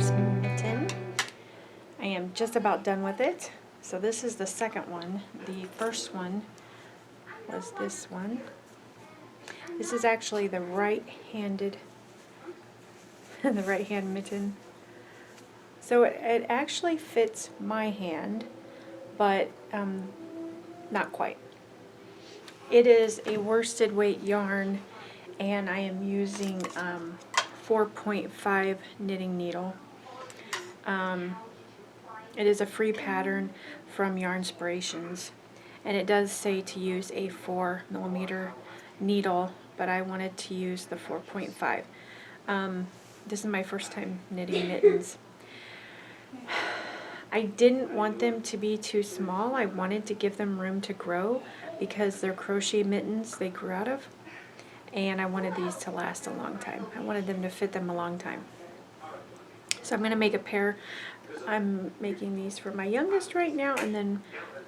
this mitten. I am just about done with it. So this is the second one. The first one was this one. This is actually the right-handed, the right-hand mitten. So it actually fits my hand, but not quite. It is a worsted weight yarn, and I am using 4.5 knitting needle. It is a free pattern from Yarnspirations, and it does say to use a 4mm needle, but I wanted to use the 4.5. This is my first time knitting mittens. I didn't want them to be too small. I wanted to give them room to grow because they're crochet mittens they grew out of, and I wanted these to last a long time. I wanted them to fit them a long time. So I'm going to make a pair. I'm making these for my youngest right now, and then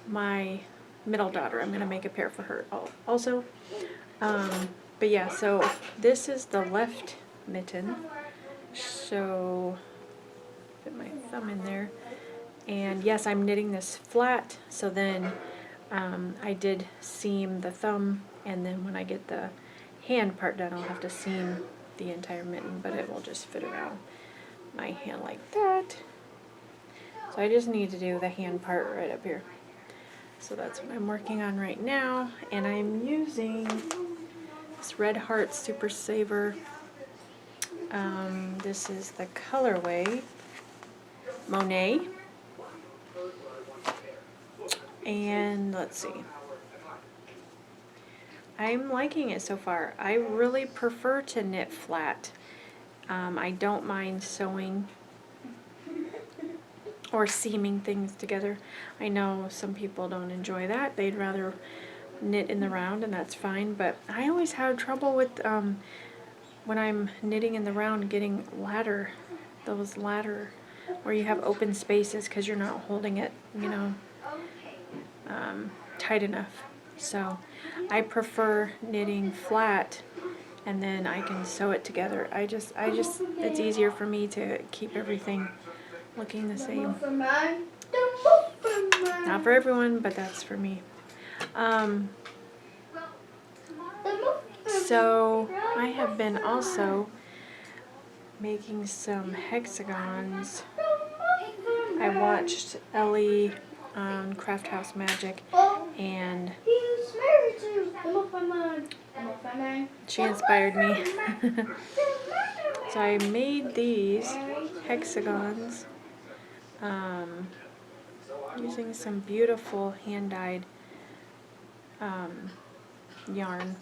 my middle daughter, I'm going to make a pair for her also. But yeah, so this is the left mitten. So put my thumb in there. And yes, I'm knitting this flat, so then I did seam the thumb, and then when I get the hand part done, I'll have to seam the entire mitten, but it will just fit around my hand like that. So I just need to do the hand part right up here. So that's what I'm working on right now, and I'm using this Red Heart Super Saver. This is the colorway Monet. And let's see. I'm liking it so far. I really prefer to knit flat. I don't mind sewing or seaming things together. I know some people don't enjoy that. They'd rather knit in the round, and that's fine. But I always have trouble with when I'm knitting in the round getting ladder, those ladder where you have open spaces because you're not holding it, you know, tight enough. So I prefer knitting flat, and then I can sew it together. I just it's easier for me to keep everything looking the same. Not for everyone, but that's for me. So I have been also making some hexagons. I watched Ellie on Craft House Magic, and she inspired me. So I made these hexagons using some beautiful hand-dyed yarn.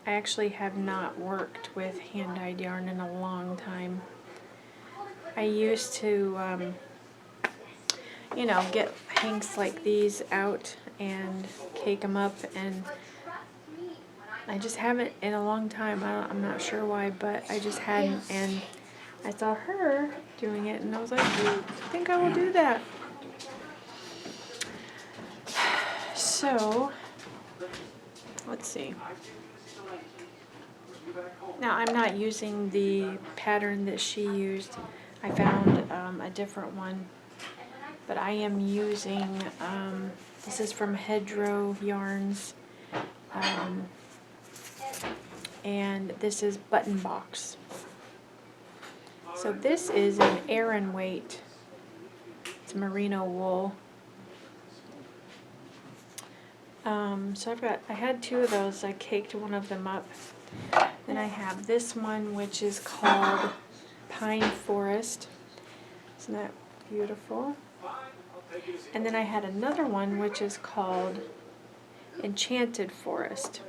I actually have not worked with hand-dyed yarn in a long time. I used to you know, get hanks like these out and cake them up, and I just haven't in a long time. I'm not sure why, but I just hadn't, and I saw her doing it, and I was like, I think I will do that. So, let's see. Now, I'm not using the pattern that she used. I found a different one. But I am using, this is from Hedgerow Yarns, and this is Button Box. So this is an Aran weight. It's merino wool. So I had two of those. I caked one of them up. Then I have this one, which is called Pine Forest. Isn't that beautiful? And then I had another one which is called Enchanted Forest,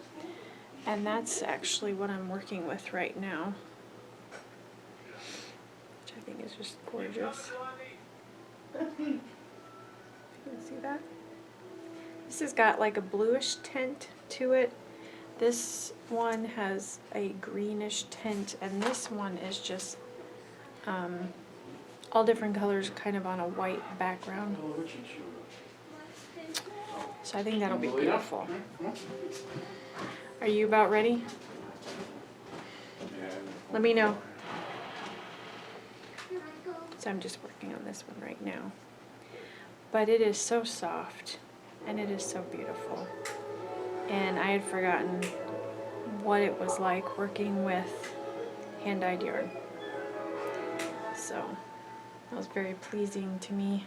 and that's actually what I'm working with right now, which I think is just gorgeous. You can see that? This has got like a bluish tint to it. This one has a greenish tint, and this one is just all different colors kind of on a white background. So I think that'll be beautiful. Are you about ready? Let me know. So I'm just working on this one right now. But it is so soft and it is so beautiful. And I had forgotten what it was like working with hand-dyed yarn. So that was very pleasing to me.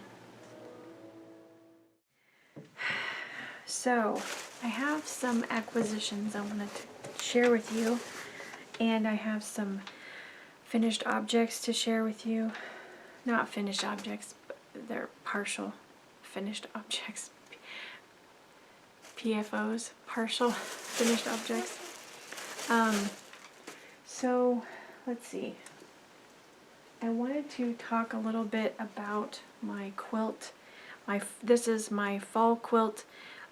So I have some acquisitions I wanted to share with you, and I have some finished objects to share with you. Not finished objects, but they're partial finished objects. PFOs, partial finished objects. So let's see. I wanted to talk a little bit about my quilt. This is my fall quilt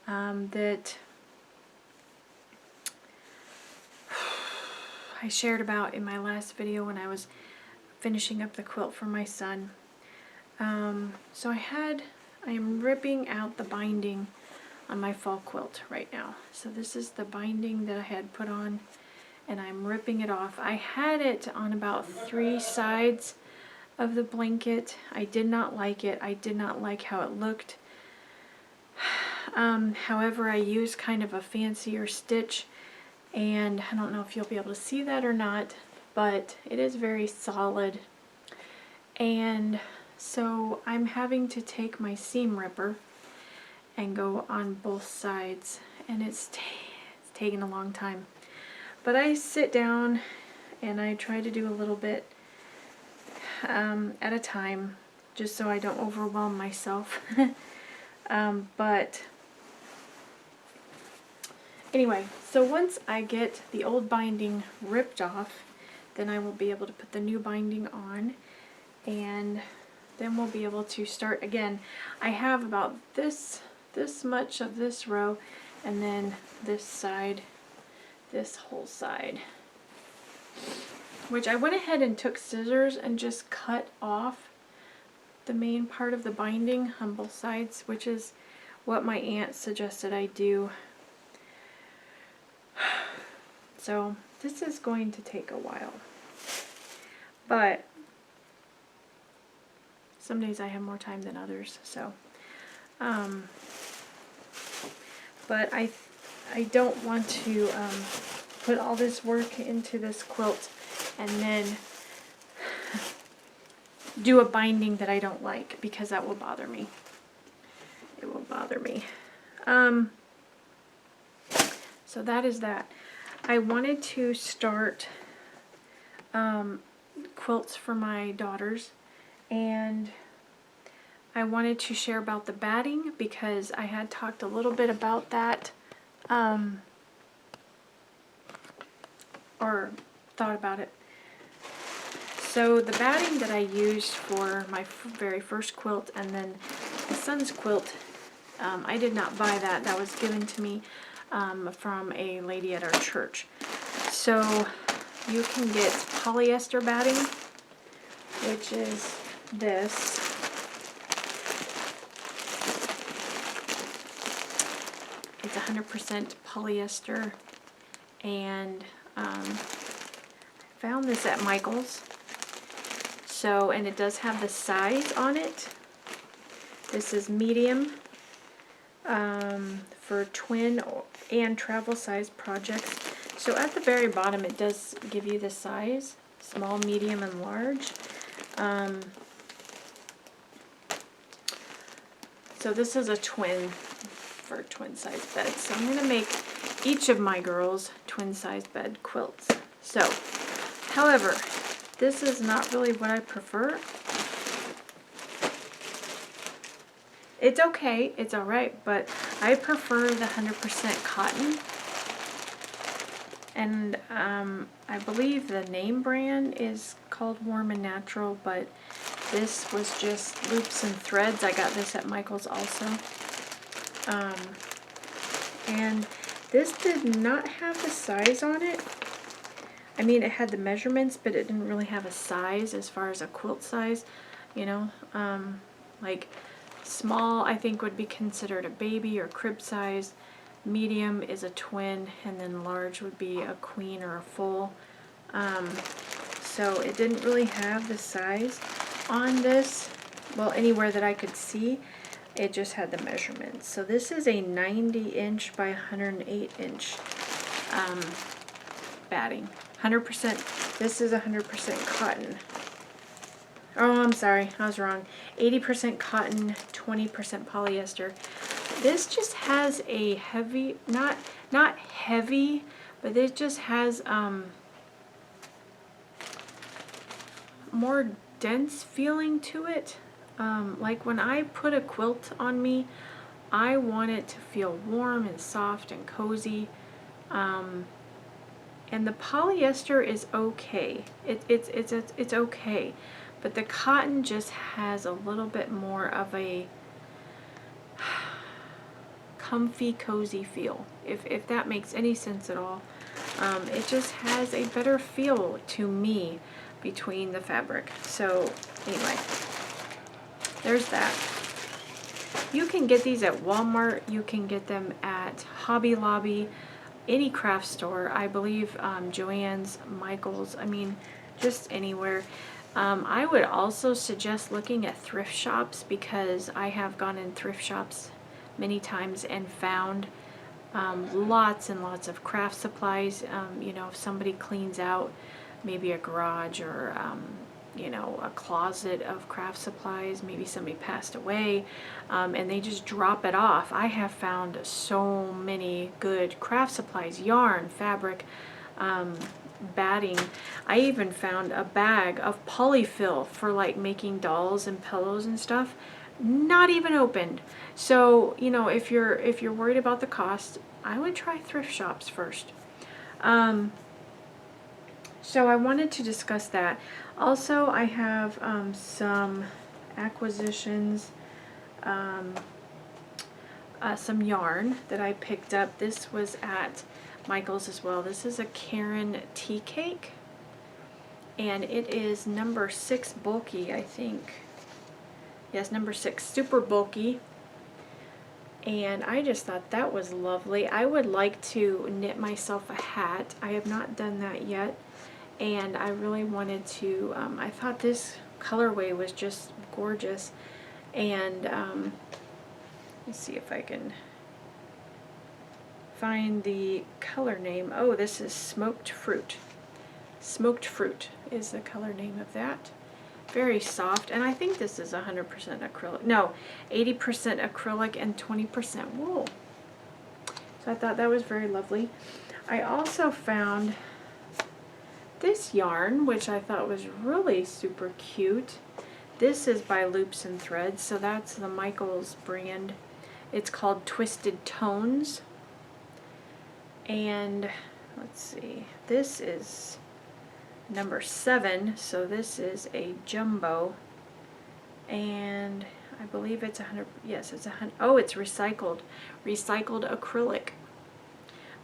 that I shared about in my last video when I was finishing up the quilt for my son. So I am ripping out the binding on my fall quilt right now. So this is the binding that I had put on, and I'm ripping it off. I had it on about 3 sides of the blanket. I did not like it. I did not like how it looked. However, I used kind of a fancier stitch, and I don't know if you'll be able to see that or not, but it is very solid. And so I'm having to take my seam ripper and go on both sides, and it's taking a long time. But I sit down and I try to do a little bit at a time, just so I don't overwhelm myself. But anyway, so once I get the old binding ripped off, then I will be able to put the new binding on, and then we'll be able to start again. I have about this much of this row, and then this side, this whole side, which I went ahead and took scissors and just cut off the main part of the binding on both sides, which is what my aunt suggested I do. So this is going to take a while, but some days I have more time than others. So but I don't want to put all this work into this quilt and then do a binding that I don't like, because that will bother me. It will bother me. So that is that. I wanted to start quilts for my daughters, and I wanted to share about the batting because I had talked a little bit about that, or thought about it. So the batting that I used for my very first quilt and then my son's quilt, I did not buy that. That was given to me from a lady at our church. So you can get polyester batting, which is this. It's 100% polyester, and I found this at Michael's. So, and it does have the size on it. This is medium for twin and travel size projects. So at the very bottom it does give you the size, small, medium, and large. So this is a twin for twin size beds. So I'm going to make each of my girls twin size bed quilts. So, however, this is not really what I prefer. It's okay, it's alright, but I prefer the 100% cotton. And I believe the name brand is called Warm and Natural, but this was just loops and threads. I got this at Michael's also. And this did not have the size on it. I mean, it had the measurements, but it didn't really have a size as far as a quilt size, you know. Like small, I think, would be considered a baby or crib size. Medium is a twin, and then large would be a queen or a full. So it didn't really have the size. on this, well, anywhere that I could see, it just had the measurements. So this is a 90 inch by 108 inch batting. 100%, this is 100% cotton. Oh, I'm sorry, I was wrong. 80% cotton, 20% polyester. This just has a heavy, not heavy, but it just has more dense feeling to it. Like when I put a quilt on me, I want it to feel warm and soft and cozy. And the polyester is okay. It's okay, but the cotton just has a little bit more of a comfy, cozy feel, if that makes any sense at all. It just has a better feel to me between the fabric. So anyway, there's that. You can get these at Walmart, you can get them at Hobby Lobby, any craft store, I believe, Joann's, Michael's, I mean, just anywhere. I would also suggest looking at thrift shops, because I have gone in thrift shops many times and found lots and lots of craft supplies. You know, if somebody cleans out maybe a garage or you know, a closet of craft supplies, maybe somebody passed away, and they just drop it off. I have found so many good craft supplies, yarn, fabric, batting. I even found a bag of polyfill for like making dolls and pillows and stuff, not even opened. So, you know, if you're worried about the cost, I would try thrift shops first. So I wanted to discuss that. Also, I have some acquisitions, some yarn that I picked up. This was at Michael's as well. This is a Caron tea cake, and it is number 6 bulky, I think. Yes, number 6, super bulky. And I just thought that was lovely. I would like to knit myself a hat. I have not done that yet. And I really wanted to, I thought this colorway was just gorgeous. And let's see if I can find the color name. Oh, this is Smoked Fruit. Smoked Fruit is the color name of that. Very soft, and I think this is 100% acrylic. No, 80% acrylic and 20% wool. So I thought that was very lovely. I also found this yarn, which I thought was really super cute. This is by Loops and Threads, so that's the Michael's brand. It's called Twisted Tones. And let's see, this is number 7, so this is a jumbo, and I believe it's 100, yes, it's 100, oh, it's recycled acrylic.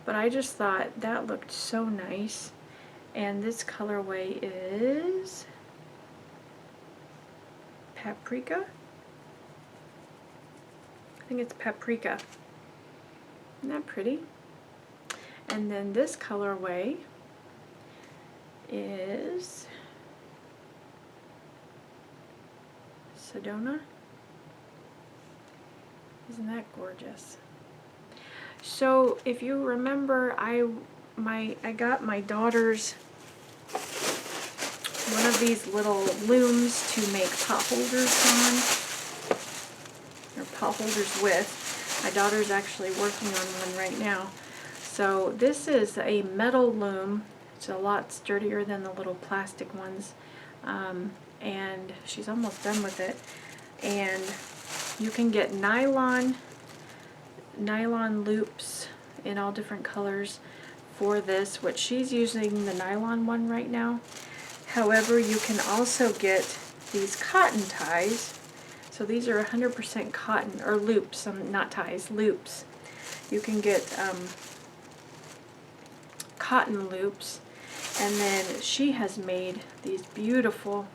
But I just thought that looked so nice. And this colorway is Paprika. I think it's Paprika. Isn't that pretty? And then this colorway is Sedona. Isn't that gorgeous? So if you remember, I got my daughter's one of these little looms to make pot holders on, or pot holders with. My daughter's actually working on one right now. So this is a metal loom. It's a lot sturdier than the little plastic ones, and she's almost done with it. And you can get nylon loops in all different colors for this, which she's using the nylon one right now. However, you can also get these cotton ties. So these are 100% cotton, or loops, not ties, loops. You can get cotton loops, and then she has made these beautiful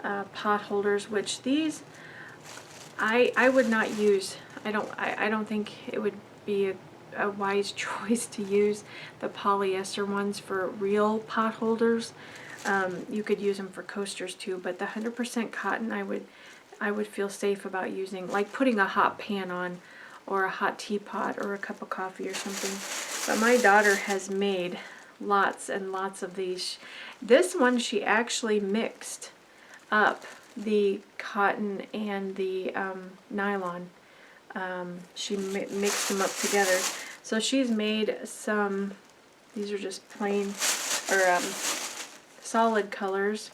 pot holders, which these I would not use. I don't think it would be a wise choice to use the polyester ones for real pot holders. You could use them for coasters too, but the 100% cotton I would feel safe about using, like putting a hot pan on or a hot teapot or a cup of coffee or something. But my daughter has made lots and lots of these. This one she actually mixed up the cotton and the nylon. She mixed them up together. So she's made some, these are just plain or solid colors,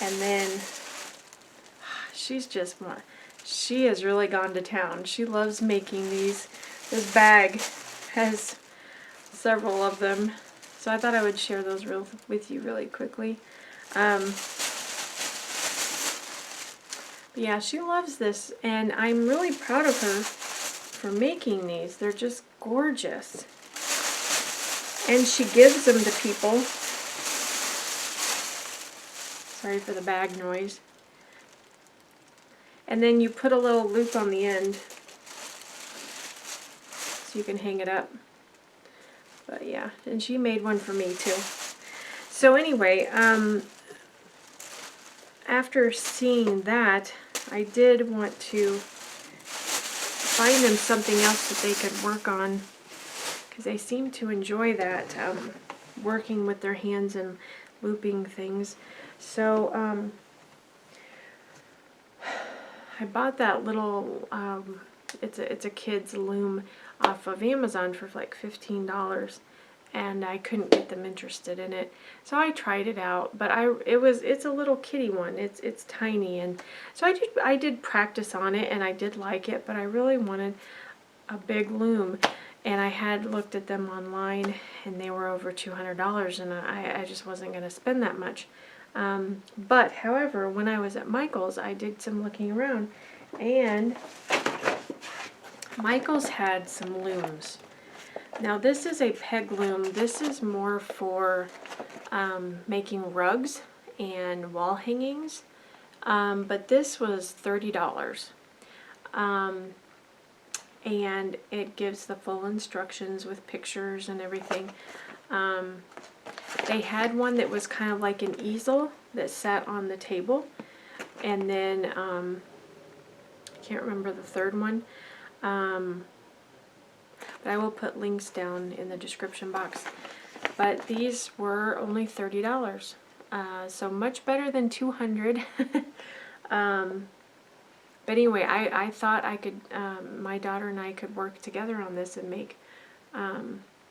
and then she has really gone to town. She loves making these. This bag has several of them, so I thought I would share those with you really quickly. Yeah, she loves this, and I'm really proud of her for making these. They're just gorgeous. And she gives them to people. Sorry for the bag noise. And then you put a little loop on the end so you can hang it up. But yeah, and she made one for me too. So anyway, after seeing that, I did want to find them something else that they could work on, because they seem to enjoy that, working with their hands and looping things. So I bought that little, it's a kid's loom off of Amazon for like $15, and I couldn't get them interested in it. So I tried it out, but it's a little kitty one. It's tiny, and so I did practice on it, and I did like it, but I really wanted a big loom, and I had looked at them online, and they were over $200, and I just wasn't going to spend that much. But however, when I was at Michael's, I did some looking around, and Michael's had some looms. Now this is a peg loom. This is more for making rugs and wall hangings, but this was $30. And it gives the full instructions with pictures and everything. They had one that was kind of like an easel that sat on the table, and then I can't remember the third one, but I will put links down in the description box. But these were only $30, so much better than $200. But anyway, I thought I could, my daughter and I could work together on this and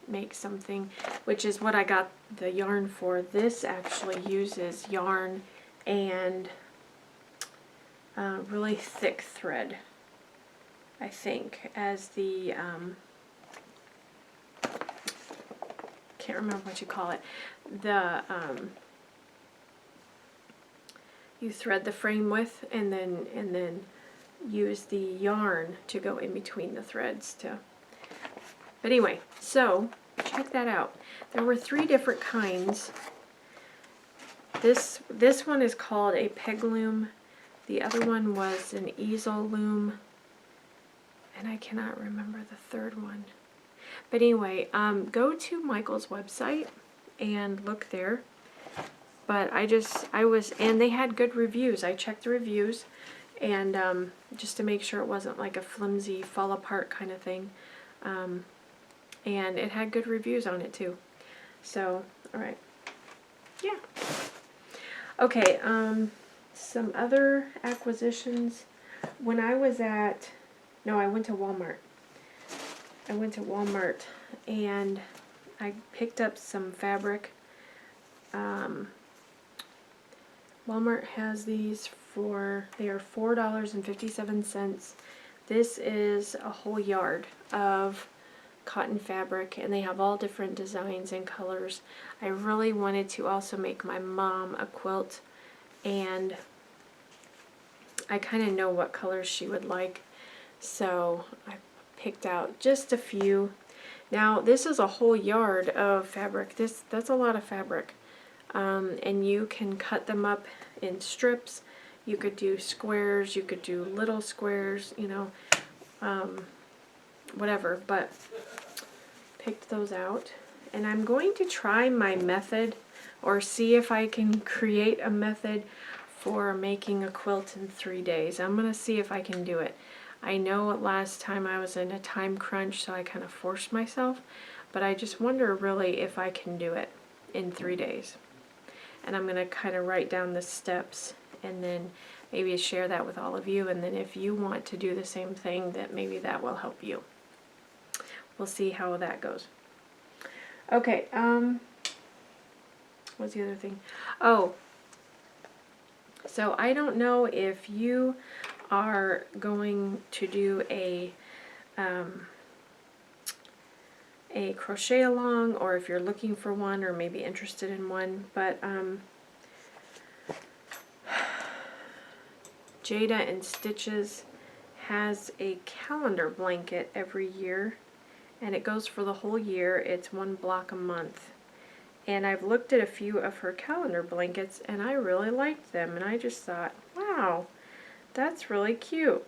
make something, which is what I got the yarn for. This actually uses yarn and really thick thread, I think, as the, can't remember what you call it, the, you thread the frame with, and then use the yarn to go in between the threads to. But anyway, so check that out. There were 3 different kinds. This one is called a peg loom. The other one was an easel loom, and I cannot remember the third one. But anyway, go to Michael's website and look there. But and they had good reviews. I checked the reviews, and just to make sure it wasn't like a flimsy, fall apart kind of thing. And it had good reviews on it too. So, alright. Yeah. Okay, some other acquisitions. When I was I went to Walmart. I went to Walmart and I picked up some fabric. Walmart has these they are $4.57. This is a whole yard of cotton fabric, and they have all different designs and colors. I really wanted to also make my mom a quilt, and I kind of know what colors she would like, so I picked out just a few. Now this is a whole yard of fabric. That's a lot of fabric, and you can cut them up in strips. You could do squares, you could do little squares, you know, whatever. But picked those out, and I'm going to try my method, or see if I can create a method for making a quilt in 3 days. I'm going to see if I can do it. I know last time I was in a time crunch, so I kind of forced myself, but I just wonder really if I can do it in 3 days. And I'm going to kind of write down the steps and then maybe share that with all of you, and then if you want to do the same thing, that maybe that will help you. We'll see how that goes. Okay, what's the other thing? Oh, so I don't know if you are going to do a crochet along, or if you're looking for one or maybe interested in one, but Jayda and Stitches has a calendar blanket every year, and it goes for the whole year. It's 1 block a month. And I've looked at a few of her calendar blankets and I really liked them, and I just thought, wow, that's really cute.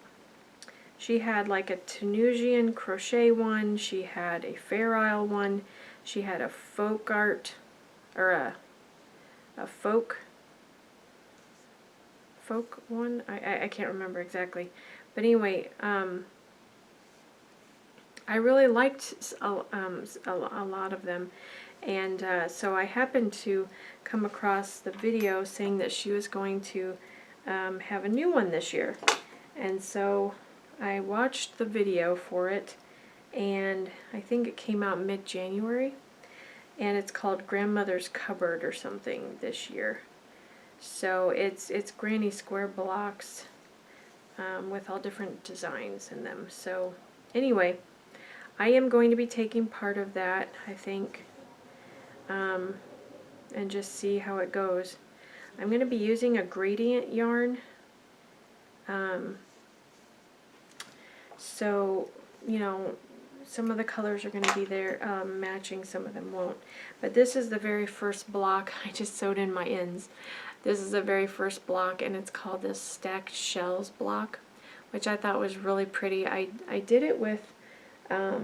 She had like a Tunisian crochet one, she had a Fair Isle one, she had a folk art, or a folk one, I can't remember exactly. But anyway, I really liked a lot of them. And so I happened to come across the video saying that she was going to have a new one this year. And so I watched the video for it, and I think it came out mid-January. And it's called Grandmother's Cupboard or something this year. So it's granny square blocks with all different designs in them. So anyway, I am going to be taking part of that, I think. And just see how it goes. I'm going to be using a gradient yarn, so you know, some of the colors are going to be there matching, some of them won't. But this is the very first block. I just sewed in my ends. This is the very first block, and it's called this Stacked Shells block, which I thought was really pretty. I did it with I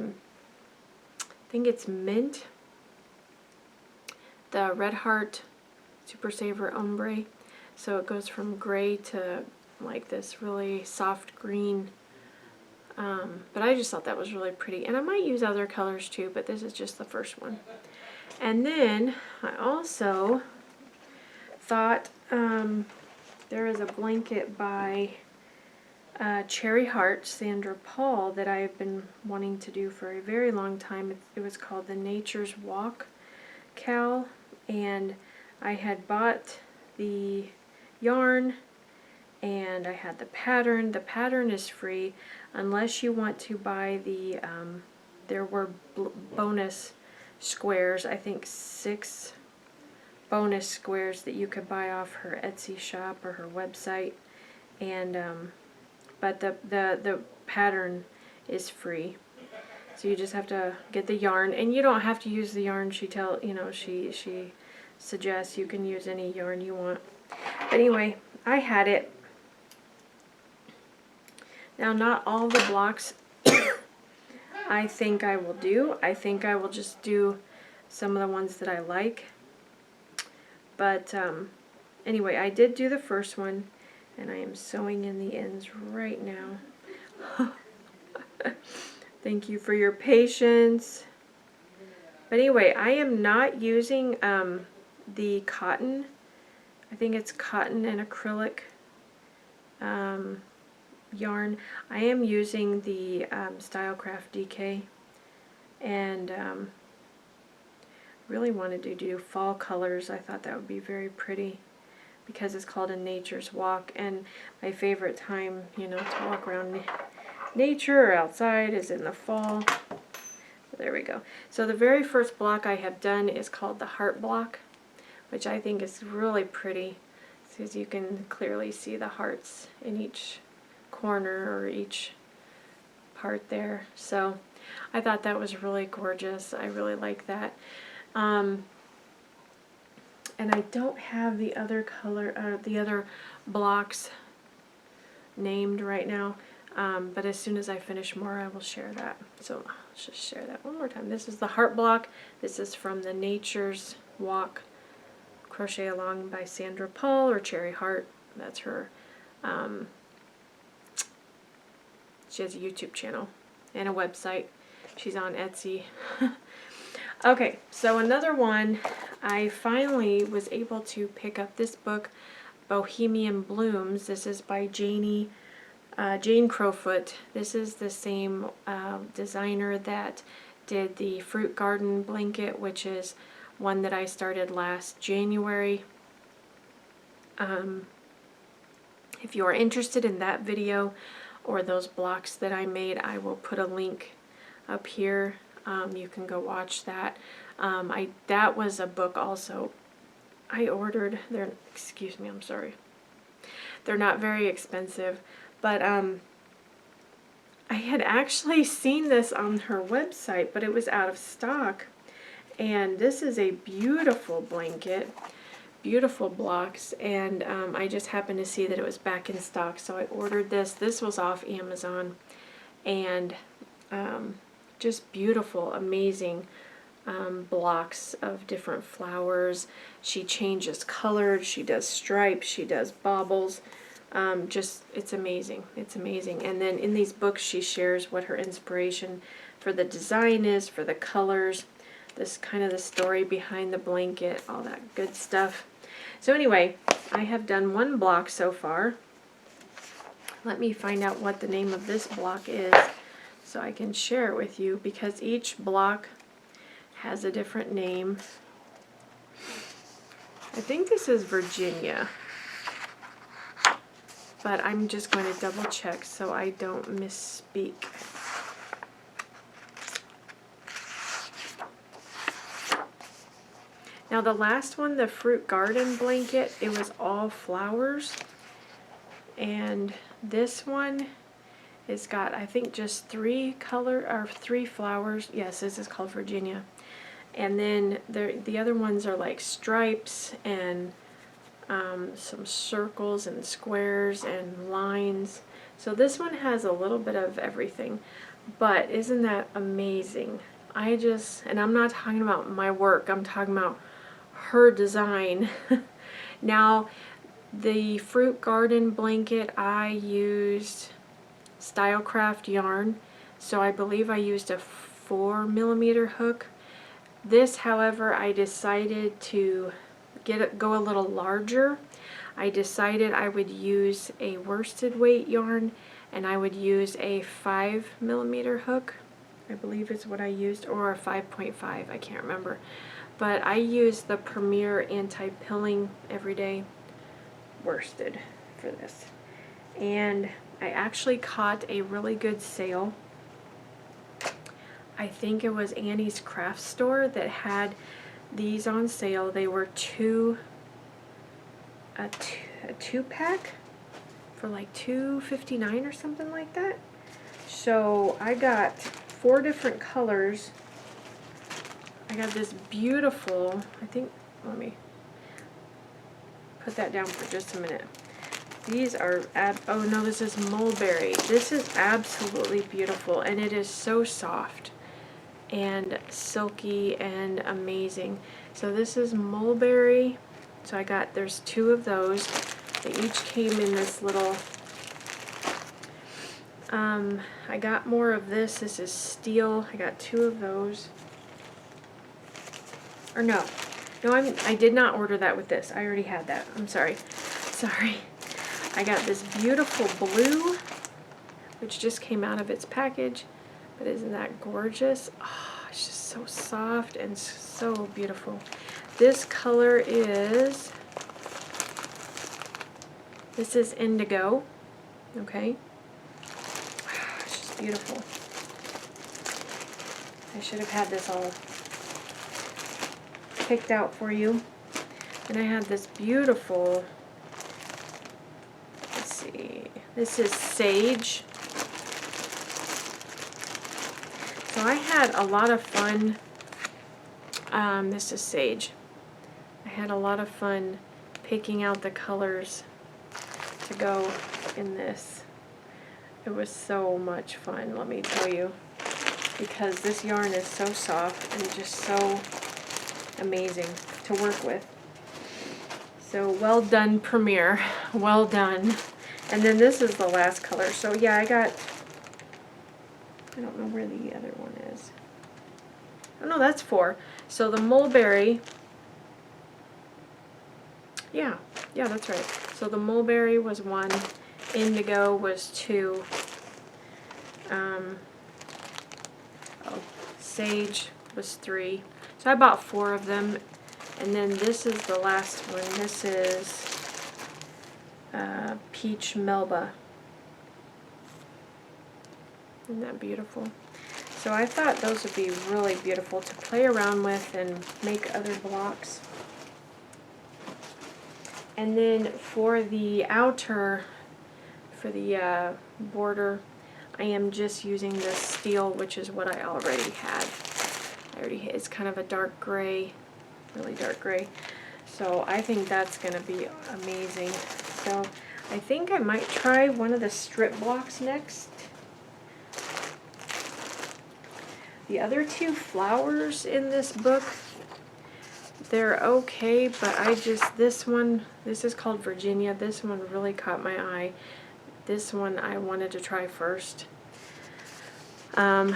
think it's mint, the Red Heart Super Saver Ombre. So it goes from gray to like this really soft green. But I just thought that was really pretty. And I might use other colors too, but this is just the first one. And then I also thought there is a blanket by Cherry Heart, Sandra Paul, that I have been wanting to do for a very long time. It was called the Nature's Walk Cal, and I had bought the yarn and I had the pattern. The pattern is free unless you want to buy the there were bonus squares, I think 6 bonus squares that you could buy off her Etsy shop or her website, and but the pattern is free. So you just have to get the yarn, and you don't have to use the yarn she suggests. You can use any yarn you want. But anyway, I had it. Now, not all the blocks I think I will do. I think I will just do some of the ones that I like. But anyway, I did do the first one, and I am sewing in the ends right now. Thank you for your patience. But anyway, I am not using the cotton. I think it's cotton and acrylic yarn. I am using the Stylecraft DK, and really wanted to do fall colors. I thought that would be very pretty because it's called A Nature's Walk, and my favorite time, you know, to walk around nature or outside is in the fall. There we go. So the very first block I have done is called the Heart Block, which I think is really pretty, because you can clearly see the hearts in each corner or each part there. So I thought that was really gorgeous. I really like that. And I don't have the other color, the other blocks named right now. But as soon as I finish more, I will share that. So let's just share that one more time. This is the heart block. This is from the Nature's Walk Crochet Along by Sandra Paul, or Cherry Heart. That's her. She has a YouTube channel and a website. She's on Etsy. Okay, so another one, I finally was able to pick up this book, Bohemian Blooms. This is by Jane Crowfoot. This is the same designer that did the fruit garden blanket, which is one that I started last January. If you are interested in that video or those blocks that I made, I will put a link up here. You can go watch that. That was a book also I ordered. Excuse me, I'm sorry. They're not very expensive, but I had actually seen this on her website, but it was out of stock. And this is a beautiful blanket, beautiful blocks, and I just happened to see that it was back in stock, so I ordered this. This was off Amazon, and just beautiful, amazing blocks of different flowers. She changes colors, she does stripes, she does baubles. Just, it's amazing. It's amazing. And then in these books, she shares what her inspiration for the design is, for the colors, this kind of the story behind the blanket, all that good stuff. So anyway, I have done one block so far. Let me find out what the name of this block is so I can share it with you, because each block has a different name. I think this is Virginia, but I'm just going to double check so I don't misspeak. Now the last one, the fruit garden blanket, it was all flowers, and this one it's got, I think, just three flowers. Yes, this is called Virginia. And then the other ones are like stripes and some circles and squares and lines. So this one has a little bit of everything. But isn't that amazing? And I'm not talking about my work, I'm talking about her design. Now, the fruit garden blanket, I used Stylecraft yarn, so I believe I used a 4mm hook. This, however, I decided to go a little larger. I decided I would use a worsted weight yarn, and I would use a 5mm hook, I believe is what I used, or a 5.5, I can't remember. But I used the Premier Anti-Pilling Everyday worsted for this. And I actually caught a really good sale. I think it was Annie's Craft Store that had these on sale. They were a two-pack for like $2.59 or something like that. So I got 4 different colors. I got this beautiful, I think, let me put that down for just a minute. These are, oh no, this is mulberry. This is absolutely beautiful, and it is so soft and silky and amazing. So this is mulberry. So there's 2 of those. They each came in this little, I got more of this. This is steel. I got 2 of those. Or no, I did not order that with this. I already had that. I'm sorry. I got this beautiful blue, which just came out of its package. But isn't that gorgeous? Oh, it's just so soft and so beautiful. This color is, this is indigo. Okay. It's just beautiful. I should have had this all picked out for you. And I had this beautiful, let's see, this is sage. So I had a lot of fun, this is sage. I had a lot of fun picking out the colors to go in this. It was so much fun, let me tell you, because this yarn is so soft and just so amazing to work with. So well done, Premiere. Well done. And then this is the last color. So yeah, I don't know where the other one is. Oh no, that's 4. So the mulberry, yeah, that's right. So the mulberry was 1, indigo was 2, sage was 3. So I bought 4 of them, and then this is the last one. This is peach melba. Isn't that beautiful? So I thought those would be really beautiful to play around with and make other blocks. And then for the outer, for the border, I am just using this steel, which is what I already had. It's kind of a dark gray, really dark gray. So I think that's going to be amazing. So I think I might try one of the strip blocks next. The other 2 flowers in this book, they're okay, but this is called Virginia. This one really caught my eye. This one I wanted to try first. Let me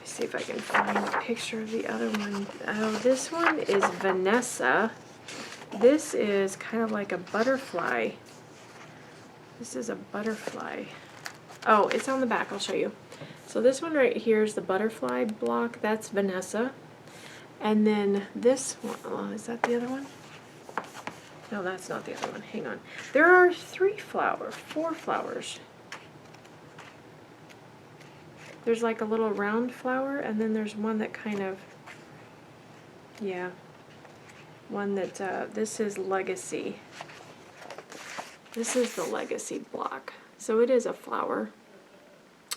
see if I can find a picture of the other one. Oh, this one is Vanessa. This is kind of like a butterfly. This is a butterfly. Oh, it's on the back. I'll show you. So this one right here is the butterfly block. That's Vanessa. And then this one, oh, is that the other one? No, that's not the other one. Hang on. There are 4 flowers. There's like a little round flower, and then there's one that kind of, yeah, one that, this is Legacy. This is the Legacy block. So it is a flower.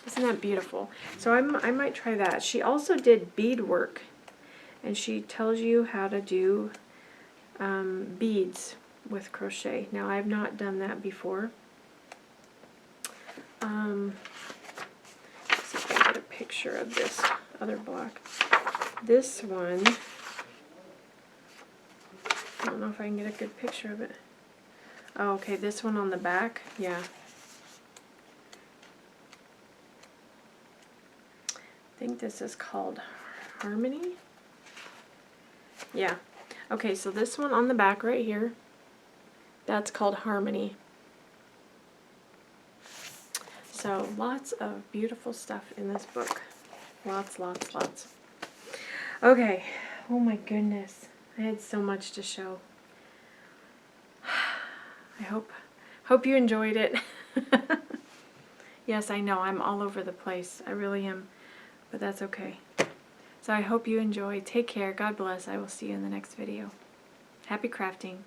Isn't that beautiful? So I might try that. She also did beadwork, and she tells you how to do beads with crochet. Now I've not done that before. Let's see if I can get a picture of this other block. This one, I don't know if I can get a good picture of it. Oh, okay, this one on the back, yeah. I think this is called Harmony. Yeah. Okay, so this one on the back right here, that's called Harmony. So lots of beautiful stuff in this book. Lots. Okay. Oh my goodness. I had so much to show. I hope you enjoyed it. Yes, I know, I'm all over the place. I really am. But that's okay. So I hope you enjoy. Take care. God bless. I will see you in the next video. Happy crafting.